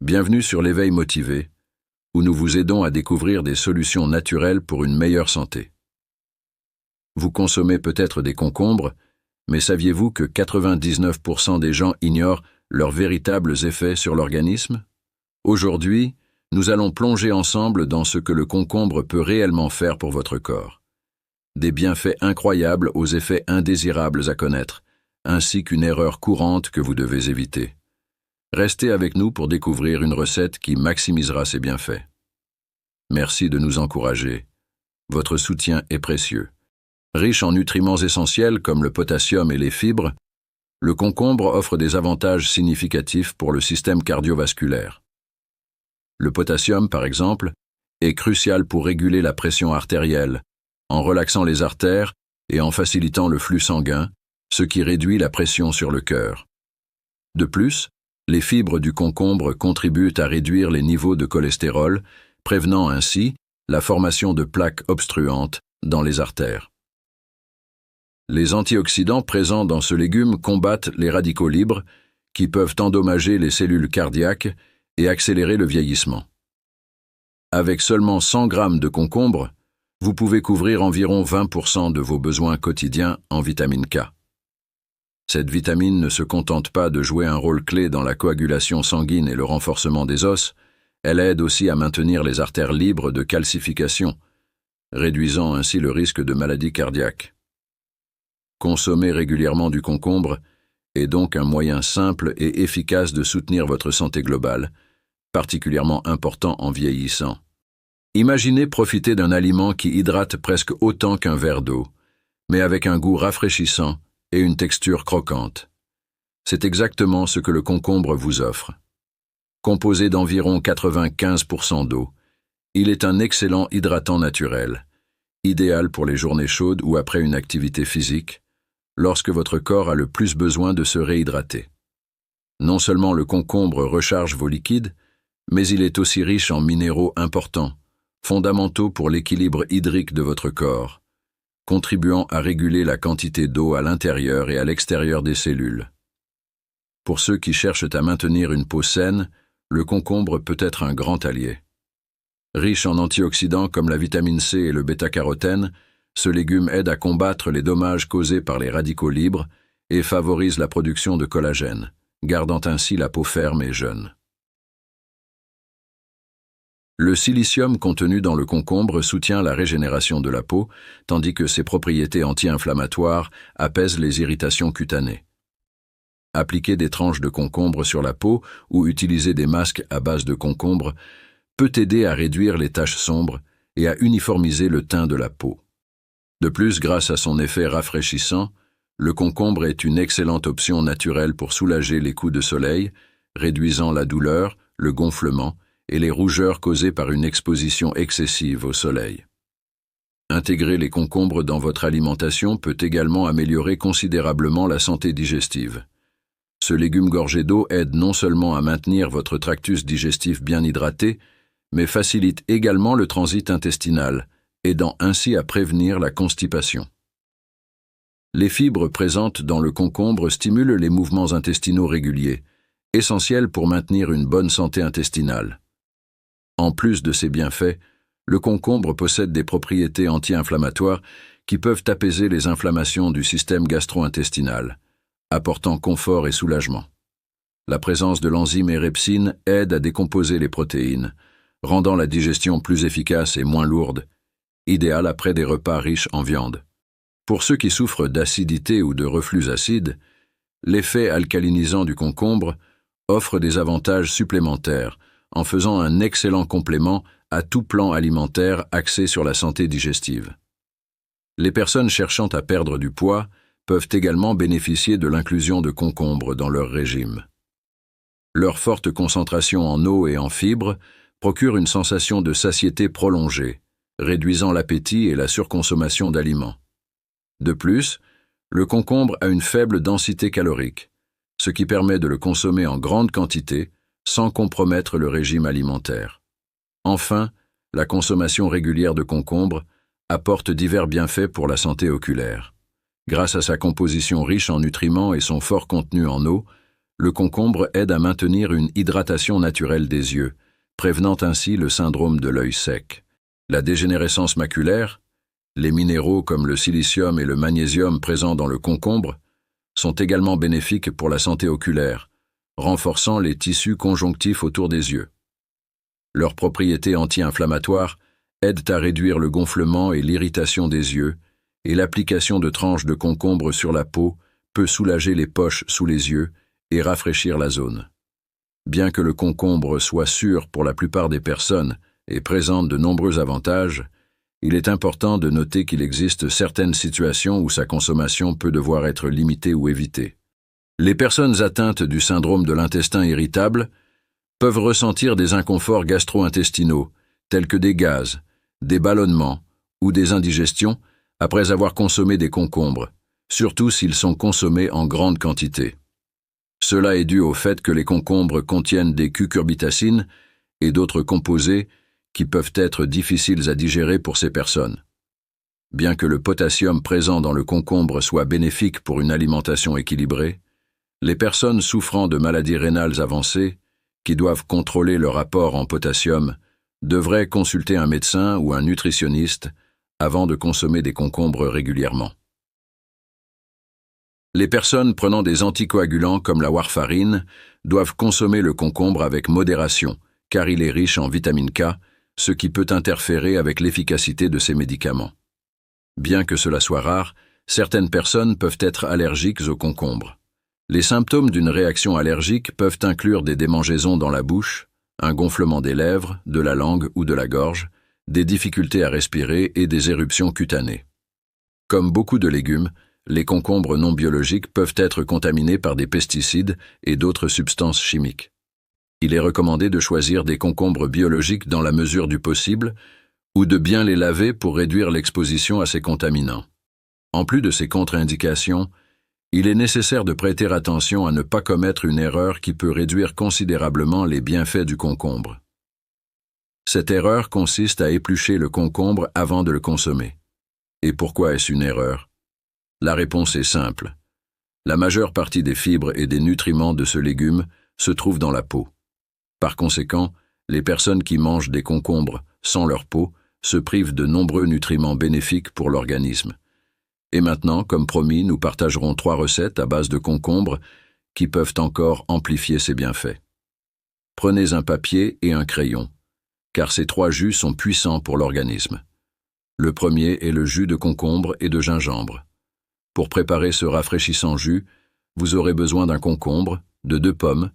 Bienvenue sur l'éveil motivé, où nous vous aidons à découvrir des solutions naturelles pour une meilleure santé. Vous consommez peut-être des concombres, mais saviez-vous que 99% des gens ignorent leurs véritables effets sur l'organisme? Aujourd'hui, nous allons plonger ensemble dans ce que le concombre peut réellement faire pour votre corps. Des bienfaits incroyables aux effets indésirables à connaître, ainsi qu'une erreur courante que vous devez éviter. Restez avec nous pour découvrir une recette qui maximisera ses bienfaits. Merci de nous encourager. Votre soutien est précieux. Riche en nutriments essentiels comme le potassium et les fibres, le concombre offre des avantages significatifs pour le système cardiovasculaire. Le potassium, par exemple, est crucial pour réguler la pression artérielle, en relaxant les artères et en facilitant le flux sanguin, ce qui réduit la pression sur le cœur. De plus, les fibres du concombre contribuent à réduire les niveaux de cholestérol, prévenant ainsi la formation de plaques obstruantes dans les artères. Les antioxydants présents dans ce légume combattent les radicaux libres, qui peuvent endommager les cellules cardiaques et accélérer le vieillissement. Avec seulement 100 grammes de concombre, vous pouvez couvrir environ 20% de vos besoins quotidiens en vitamine K. Cette vitamine ne se contente pas de jouer un rôle clé dans la coagulation sanguine et le renforcement des os, elle aide aussi à maintenir les artères libres de calcification, réduisant ainsi le risque de maladies cardiaques. Consommer régulièrement du concombre est donc un moyen simple et efficace de soutenir votre santé globale, particulièrement important en vieillissant. Imaginez profiter d'un aliment qui hydrate presque autant qu'un verre d'eau, mais avec un goût rafraîchissant et une texture croquante. C'est exactement ce que le concombre vous offre. Composé d'environ 95% d'eau, il est un excellent hydratant naturel, idéal pour les journées chaudes ou après une activité physique, lorsque votre corps a le plus besoin de se réhydrater. Non seulement le concombre recharge vos liquides, mais il est aussi riche en minéraux importants, fondamentaux pour l'équilibre hydrique de votre corps, contribuant à réguler la quantité d'eau à l'intérieur et à l'extérieur des cellules. Pour ceux qui cherchent à maintenir une peau saine, le concombre peut être un grand allié. Riche en antioxydants comme la vitamine C et le bêta-carotène, ce légume aide à combattre les dommages causés par les radicaux libres et favorise la production de collagène, gardant ainsi la peau ferme et jeune. Le silicium contenu dans le concombre soutient la régénération de la peau, tandis que ses propriétés anti-inflammatoires apaisent les irritations cutanées. Appliquer des tranches de concombre sur la peau ou utiliser des masques à base de concombre peut aider à réduire les taches sombres et à uniformiser le teint de la peau. De plus, grâce à son effet rafraîchissant, le concombre est une excellente option naturelle pour soulager les coups de soleil, réduisant la douleur, le gonflement et les rougeurs causées par une exposition excessive au soleil. Intégrer les concombres dans votre alimentation peut également améliorer considérablement la santé digestive. Ce légume gorgé d'eau aide non seulement à maintenir votre tractus digestif bien hydraté, mais facilite également le transit intestinal, aidant ainsi à prévenir la constipation. Les fibres présentes dans le concombre stimulent les mouvements intestinaux réguliers, essentiels pour maintenir une bonne santé intestinale. En plus de ces bienfaits, le concombre possède des propriétés anti-inflammatoires qui peuvent apaiser les inflammations du système gastro-intestinal, apportant confort et soulagement. La présence de l'enzyme érepsine aide à décomposer les protéines, rendant la digestion plus efficace et moins lourde, idéale après des repas riches en viande. Pour ceux qui souffrent d'acidité ou de reflux acide, l'effet alcalinisant du concombre offre des avantages supplémentaires, en faisant un excellent complément à tout plan alimentaire axé sur la santé digestive. Les personnes cherchant à perdre du poids peuvent également bénéficier de l'inclusion de concombre dans leur régime. Leur forte concentration en eau et en fibres procure une sensation de satiété prolongée, réduisant l'appétit et la surconsommation d'aliments. De plus, le concombre a une faible densité calorique, ce qui permet de le consommer en grande quantité sans compromettre le régime alimentaire. Enfin, la consommation régulière de concombre apporte divers bienfaits pour la santé oculaire. Grâce à sa composition riche en nutriments et son fort contenu en eau, Le concombre aide à maintenir une hydratation naturelle des yeux, prévenant ainsi le syndrome de l'œil sec. La dégénérescence maculaire, les minéraux comme le silicium et le magnésium présents dans le concombre, sont également bénéfiques pour la santé oculaire, renforçant les tissus conjonctifs autour des yeux. Leurs propriétés anti-inflammatoires aident à réduire le gonflement et l'irritation des yeux, et l'application de tranches de concombre sur la peau peut soulager les poches sous les yeux et rafraîchir la zone. Bien que le concombre soit sûr pour la plupart des personnes et présente de nombreux avantages, il est important de noter qu'il existe certaines situations où sa consommation peut devoir être limitée ou évitée. Les personnes atteintes du syndrome de l'intestin irritable peuvent ressentir des inconforts gastro-intestinaux, tels que des gaz, des ballonnements ou des indigestions après avoir consommé des concombres, surtout s'ils sont consommés en grande quantité. Cela est dû au fait que les concombres contiennent des cucurbitacines et d'autres composés qui peuvent être difficiles à digérer pour ces personnes. Bien que le potassium présent dans le concombre soit bénéfique pour une alimentation équilibrée, les personnes souffrant de maladies rénales avancées, qui doivent contrôler leur apport en potassium, devraient consulter un médecin ou un nutritionniste avant de consommer des concombres régulièrement. Les personnes prenant des anticoagulants comme la warfarine doivent consommer le concombre avec modération, car il est riche en vitamine K, ce qui peut interférer avec l'efficacité de ces médicaments. Bien que cela soit rare, certaines personnes peuvent être allergiques au concombre. Les symptômes d'une réaction allergique peuvent inclure des démangeaisons dans la bouche, un gonflement des lèvres, de la langue ou de la gorge, des difficultés à respirer et des éruptions cutanées. Comme beaucoup de légumes, les concombres non biologiques peuvent être contaminés par des pesticides et d'autres substances chimiques. Il est recommandé de choisir des concombres biologiques dans la mesure du possible ou de bien les laver pour réduire l'exposition à ces contaminants. En plus de ces contre-indications, il est nécessaire de prêter attention à ne pas commettre une erreur qui peut réduire considérablement les bienfaits du concombre. Cette erreur consiste à éplucher le concombre avant de le consommer. Et pourquoi est-ce une erreur? La réponse est simple. La majeure partie des fibres et des nutriments de ce légume se trouvent dans la peau. Par conséquent, les personnes qui mangent des concombres sans leur peau se privent de nombreux nutriments bénéfiques pour l'organisme. Et maintenant, comme promis, nous partagerons 3 recettes à base de concombre qui peuvent encore amplifier ces bienfaits. Prenez un papier et un crayon, car ces 3 jus sont puissants pour l'organisme. Le premier est le jus de concombre et de gingembre. Pour préparer ce rafraîchissant jus, vous aurez besoin d'un concombre, de 2 pommes,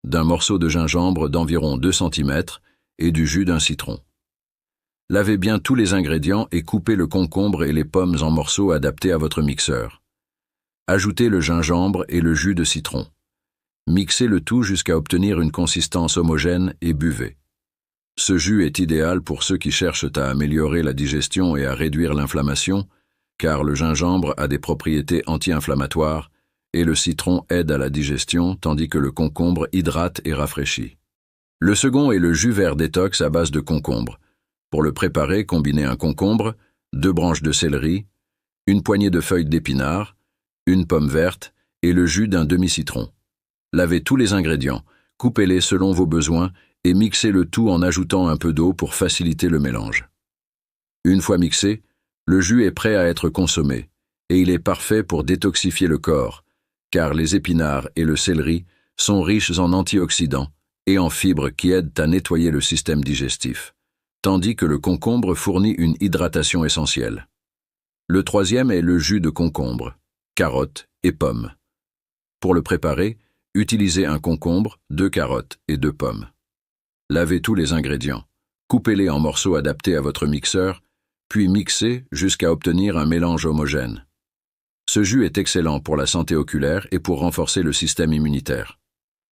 d'un morceau de gingembre d'environ 2 cm et du jus d'un citron. Lavez bien tous les ingrédients et coupez le concombre et les pommes en morceaux adaptés à votre mixeur. Ajoutez le gingembre et le jus de citron. Mixez le tout jusqu'à obtenir une consistance homogène et buvez. Ce jus est idéal pour ceux qui cherchent à améliorer la digestion et à réduire l'inflammation, car le gingembre a des propriétés anti-inflammatoires et le citron aide à la digestion tandis que le concombre hydrate et rafraîchit. Le second est le jus vert détox à base de concombre. Pour le préparer, combinez un concombre, 2 branches de céleri, une poignée de feuilles d'épinard, une pomme verte et le jus d'un demi-citron. Lavez tous les ingrédients, coupez-les selon vos besoins et mixez le tout en ajoutant un peu d'eau pour faciliter le mélange. Une fois mixé, le jus est prêt à être consommé et il est parfait pour détoxifier le corps, car les épinards et le céleri sont riches en antioxydants et en fibres qui aident à nettoyer le système digestif, tandis que le concombre fournit une hydratation essentielle. Le troisième est le jus de concombre, carottes et pommes. Pour le préparer, utilisez un concombre, 2 carottes et 2 pommes. Lavez tous les ingrédients, coupez-les en morceaux adaptés à votre mixeur, puis mixez jusqu'à obtenir un mélange homogène. Ce jus est excellent pour la santé oculaire et pour renforcer le système immunitaire.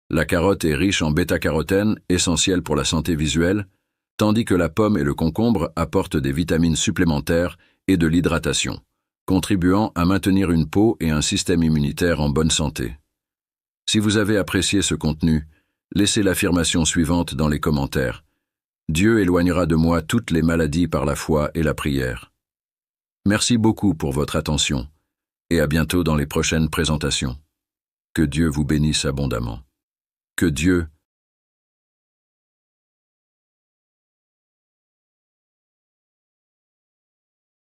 La carotte est riche en bêta-carotène, essentielle pour la santé visuelle, tandis que la pomme et le concombre apportent des vitamines supplémentaires et de l'hydratation, contribuant à maintenir une peau et un système immunitaire en bonne santé. Si vous avez apprécié ce contenu, laissez l'affirmation suivante dans les commentaires. Dieu éloignera de moi toutes les maladies par la foi et la prière. Merci beaucoup pour votre attention et à bientôt dans les prochaines présentations. Que Dieu vous bénisse abondamment. Que Dieu,